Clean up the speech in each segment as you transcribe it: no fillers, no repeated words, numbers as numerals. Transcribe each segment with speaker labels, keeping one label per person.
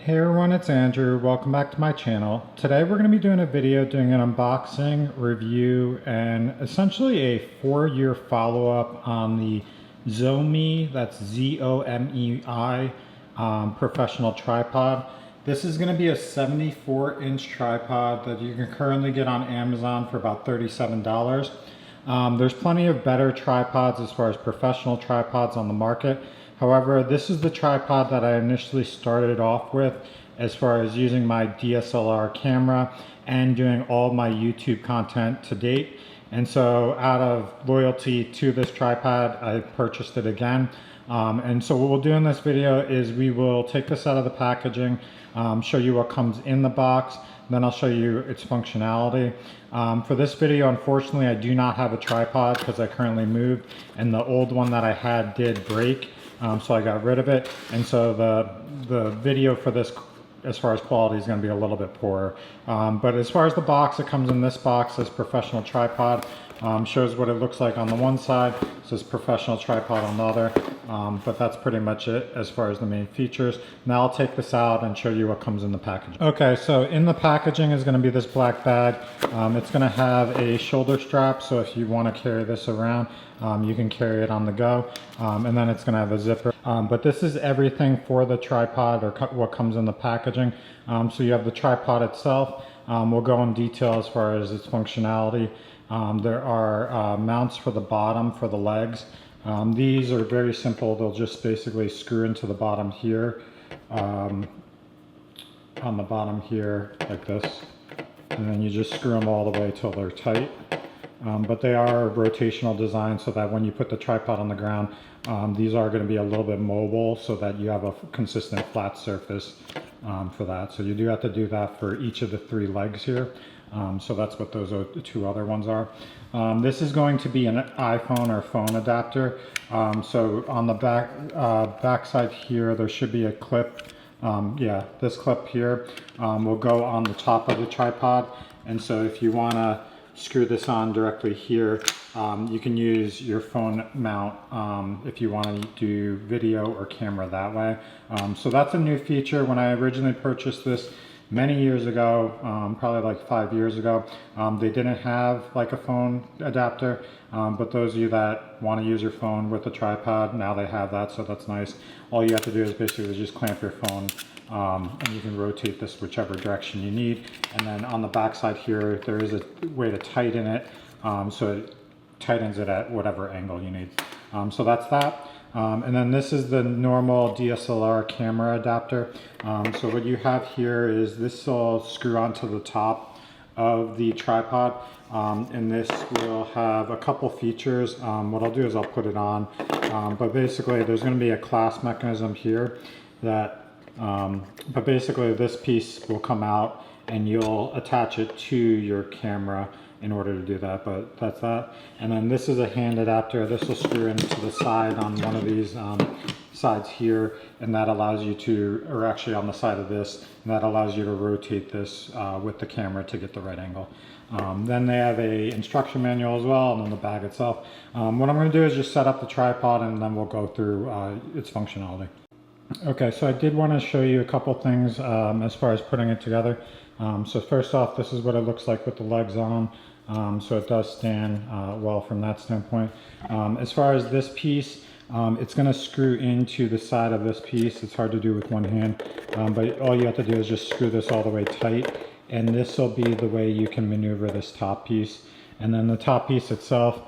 Speaker 1: Hey everyone, it's Andrew. Welcome back to my channel. Today we're going to be doing a video doing an unboxing, review, and essentially a 4-year follow-up on the Zomie, that's Z-O-M-E-I, professional tripod. This is going to be a 74-inch tripod that you can currently get on Amazon for about $37. There's plenty of better tripods as far as professional tripods on the market. However, this is the tripod that I initially started off with as far as using my DSLR camera and doing all my YouTube content to date. And so out of loyalty to this tripod, I purchased it again. And so what we'll do in this video is we will take this out of the packaging, show you what comes in the box, then I'll show you its functionality. For this video, unfortunately, I do not have a tripod because I currently moved and the old one that I had did break. So I got rid of it, and so the video for this as far as quality is going to be a little bit poorer. But as far as the box, it comes in this box as professional tripod. Shows what it looks like on the one side, says professional tripod on the other, but that's pretty much it as far as the main features. Now I'll take this out and show you what comes in the packaging. Okay, so in the packaging is going to be this black bag. It's going to have a shoulder strap, so if you want to carry this around, you can carry it on the go, and then it's going to have a zipper. But this is everything for the tripod, or what comes in the packaging. So you have the tripod itself. We'll go in detail as far as its functionality. There are mounts for the bottom for the legs. These are very simple. They'll just basically screw into the bottom here, on the bottom here like this, and then you just screw them all the way till they're tight. But they are rotational design so that when you put the tripod on the ground, these are going to be a little bit mobile so that you have a consistent flat surface for that. So you do have to do that for each of the 3 legs here. So that's what those 2 other ones are. This is going to be an iPhone or phone adapter. So on the back side here, there should be a clip. Yeah, this clip here will go on the top of the tripod. And so if you want to screw this on directly here, you can use your phone mount if you want to do video or camera that way. So that's a new feature. When I originally purchased this many years ago, probably like 5 years ago, they didn't have like a phone adapter, but those of you that want to use your phone with a tripod, now they have that, so that's nice. All you have to do is basically just clamp your phone, and you can rotate this whichever direction you need. And then on the back side here, there is a way to tighten it, so it tightens it at whatever angle you need. So that's that. And then this is the normal DSLR camera adapter. So what you have here is this will screw onto the top of the tripod, and this will have a couple features. What I'll do is I'll put it on, but basically there's going to be a clasp mechanism here that, but basically this piece will come out and you'll attach it to your camera in order to do that, but that's that. And then this is a hand adapter. This will screw into the side on one of these sides here, and that allows you to, or actually on the side of this, and that allows you to rotate this with the camera to get the right angle. Then they have a instruction manual as well, and then the bag itself. What I'm going to do is just set up the tripod, and then we'll go through its functionality. Okay, so I did want to show you a couple things as far as putting it together. So first off, this is what it looks like with the legs on. So it does stand well from that standpoint. As far as this piece, it's going to screw into the side of this piece. It's hard to do with one hand, but all you have to do is just screw this all the way tight, and this will be the way you can maneuver this top piece. And then the top piece itself,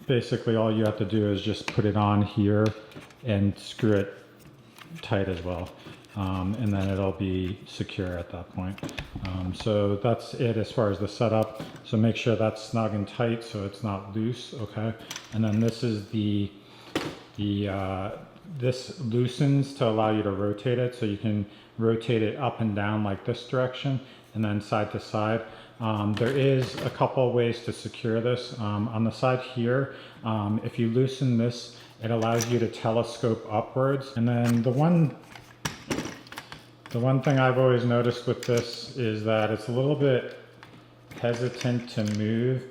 Speaker 1: basically all you have to do is just put it on here and snug it tight as well. And then it'll be secure at that point. So that's it as far as the setup. So make sure that's snug and tight so it's not loose, okay? And then this is this loosens to allow you to rotate it, so you can rotate it up and down like this direction and then side to side. There is a couple ways to secure this. On the side here, if you loosen this, it allows you to telescope upwards. And then the one thing I've always noticed with this is that it's a little bit hesitant to move.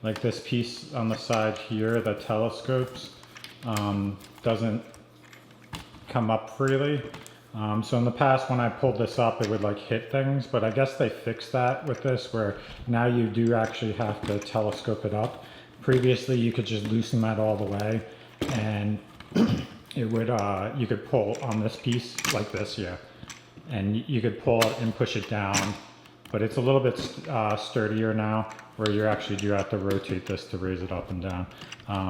Speaker 1: Like this piece on the side here that telescopes doesn't come up freely. So in the past when I pulled this up it would like hit things, but I guess they fixed that with this where now you do actually have to telescope it up. Previously you could just loosen that all the way and it would you could pull on this piece like this, yeah, and you could pull it and push it down, but it's a little bit sturdier now where you actually do have to rotate this to raise it up and down.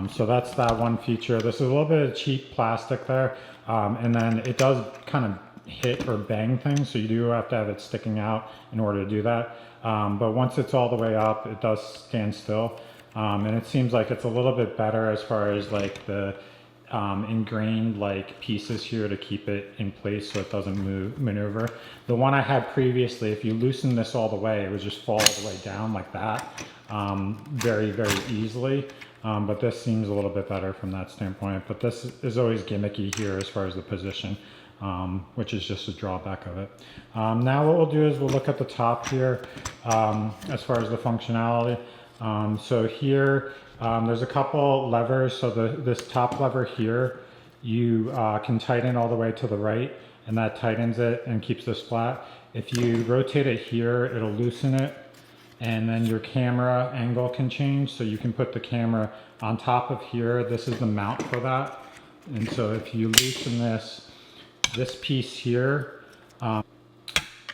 Speaker 1: So that's that one feature. This is a little bit of cheap plastic there, and then it does kind of hit or bang things, so you do have to have it sticking out in order to do that. But once it's all the way up, it does stand still, and it seems like it's a little bit better as far as like the ingrained like pieces here to keep it in place so it doesn't maneuver. The one I had previously, if you loosen this all the way, it would just fall all the way down like that, very easily. But this seems a little bit better from that standpoint. But this is always gimmicky here as far as the position, which is just a drawback of it. Now what we'll do is we'll look at the top here as far as the functionality. So here there's a couple levers. So this top lever here, you can tighten all the way to the right, and that tightens it and keeps this flat. If you rotate it here, it'll loosen it, and then your camera angle can change. So you can put the camera on top of here. This is the mount for that. And so if you loosen this piece here,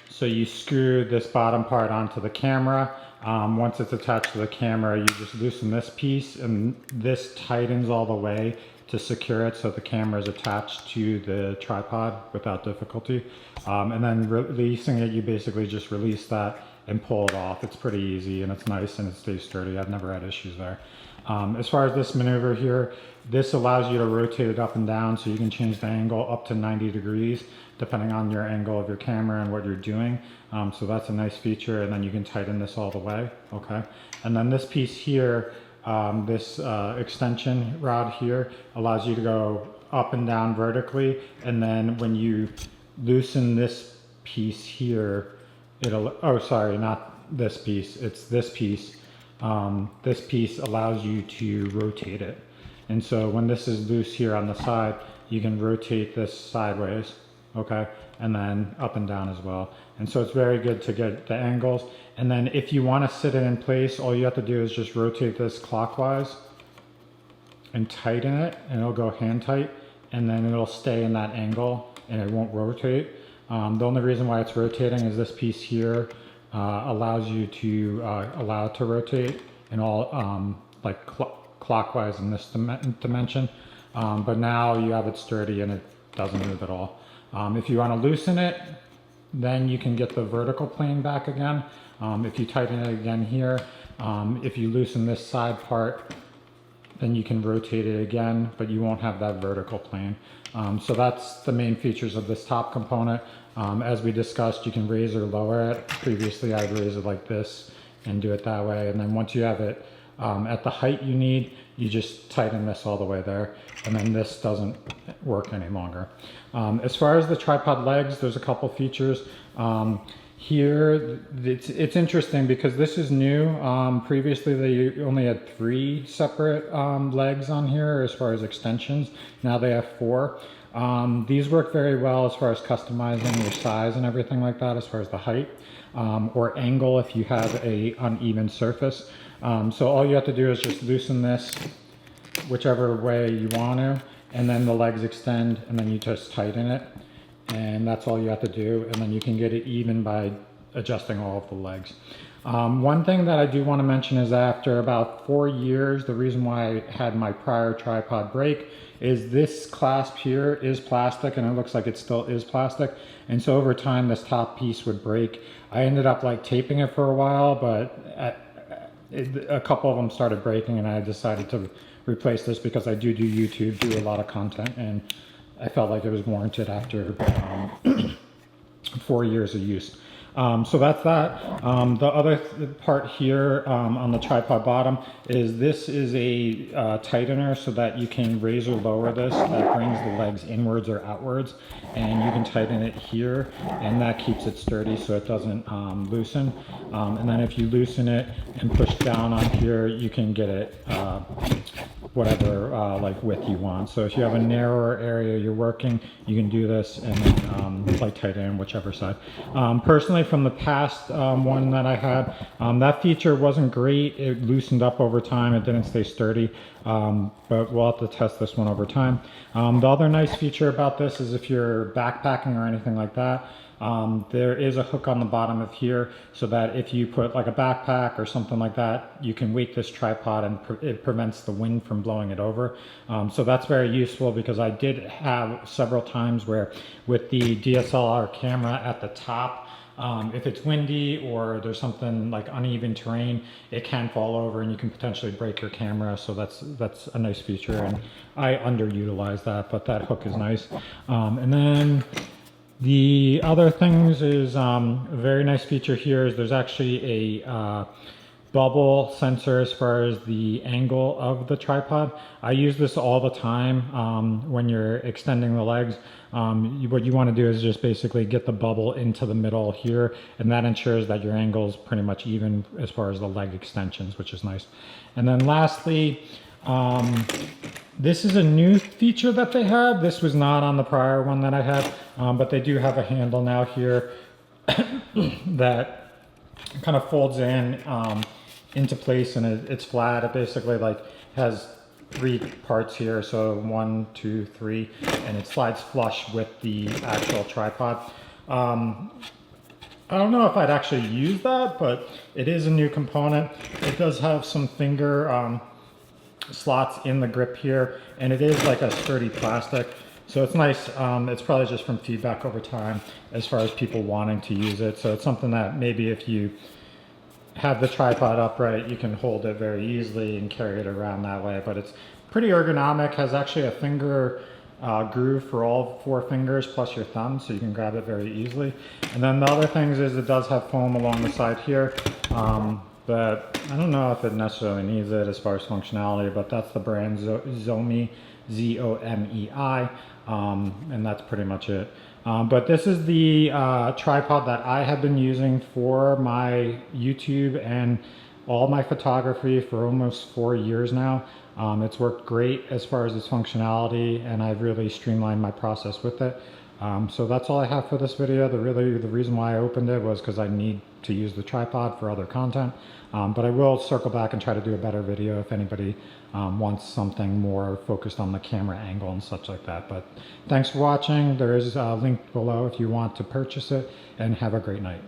Speaker 1: so you screw this bottom part onto the camera. Once it's attached to the camera, you just loosen this piece and this tightens all the way to secure it so the camera is attached to the tripod without difficulty. And then releasing it, you basically just release that and pull it off. It's pretty easy and it's nice and it stays sturdy. I've never had issues there. As far as this maneuver here, this allows you to rotate it up and down, so you can change the angle up to 90 degrees depending on your angle of your camera and what you're doing. So that's a nice feature, and then you can tighten this all the way, okay? And then this piece here, this extension rod here allows you to go up and down vertically, and then when you loosen this piece here, it'll, oh sorry, not this piece, it's this piece. This piece allows you to rotate it. And so when this is loose here on the side, you can rotate this sideways, okay? And then up and down as well. And so it's very good to get the angles. And then if you want to sit it in place, all you have to do is just rotate this clockwise and tighten it, and it'll go hand tight, and then it'll stay in that angle and it won't rotate. The only reason why it's rotating is this piece here allows you to allow it to rotate in all like clockwise in this dimension, but now you have it sturdy and it doesn't move at all. If you want to loosen it, then you can get the vertical plane back again. If you tighten it again here, if you loosen this side part, then you can rotate it again, but you won't have that vertical plane. So that's the main features of this top component. As we discussed, you can raise or lower it. Previously, I'd raise it like this and do it that way. And then once you have it at the height you need, you just tighten this all the way there. And then this doesn't work any longer. As far as the tripod legs, there's a couple features. Here, it's interesting because this is new. Previously, they only had 3 separate legs on here as far as extensions. Now they have 4. These work very well as far as customizing your size and everything like that, as far as the height or angle if you have a uneven surface. So all you have to do is just loosen this whichever way you want to, and then the legs extend, and then you just tighten it. And that's all you have to do, and then you can get it even by adjusting all of the legs. One thing that I do want to mention is after about 4 years, the reason why I had my prior tripod break is this clasp here is plastic, and it looks like it still is plastic. And so over time, this top piece would break. I ended up like taping it for a while, but a couple of them started breaking, and I decided to replace this because I do YouTube, do a lot of content, and I felt like it was warranted after 4 years of use. So that's that. The other part here on the tripod bottom is this is a tightener so that you can raise or lower this. That brings the legs inwards or outwards, and you can tighten it here, and that keeps it sturdy so it doesn't loosen. And then if you loosen it and push down on here, you can get it whatever like width you want. So if you have a narrower area you're working, you can do this and then like tighten in whichever side. Personally, from the past one that I had, that feature wasn't great. It loosened up over time. It didn't stay sturdy, but we'll have to test this one over time. The other nice feature about this is if you're backpacking or anything like that, there is a hook on the bottom of here so that if you put like a backpack or something like that, you can weight this tripod and it prevents the wind from blowing it over. So that's very useful, because I did have several times where with the DSLR camera at the top, if it's windy or there's something like uneven terrain, it can fall over and you can potentially break your camera. So that's a nice feature, and I underutilize that, but that hook is nice. And then the other things is a very nice feature here is there's actually a bubble sensor as far as the angle of the tripod. I use this all the time when you're extending the legs. What you want to do is just basically get the bubble into the middle here, and that ensures that your angle is pretty much even as far as the leg extensions, which is nice. And then lastly, this is a new feature that they have. This was not on the prior one that I had, but they do have a handle now here that kind of folds in into place, and it's flat. It basically like has 3 parts here, so 1, 2, 3, and it slides flush with the actual tripod. I don't know if I'd actually use that, but it is a new component. It does have some finger slots in the grip here, and it is like a sturdy plastic, so it's nice. It's probably just from feedback over time as far as people wanting to use it. So it's something that maybe if you have the tripod upright, you can hold it very easily and carry it around that way. But it's pretty ergonomic, has actually a finger groove for all 4 fingers plus your thumb, so you can grab it very easily. And then the other things is it does have foam along the side here, but I don't know if it necessarily needs it as far as functionality, but that's the brand Zomei, Z-O-M-E-I, and that's pretty much it. But this is the tripod that I have been using for my YouTube and all my photography for almost 4 years now. It's worked great as far as its functionality, and I've really streamlined my process with it. So that's all I have for this video. The reason why I opened it was because I need to use the tripod for other content. But I will circle back and try to do a better video if anybody wants something more focused on the camera angle and such like that. But thanks for watching. There is a link below if you want to purchase it, and have a great night.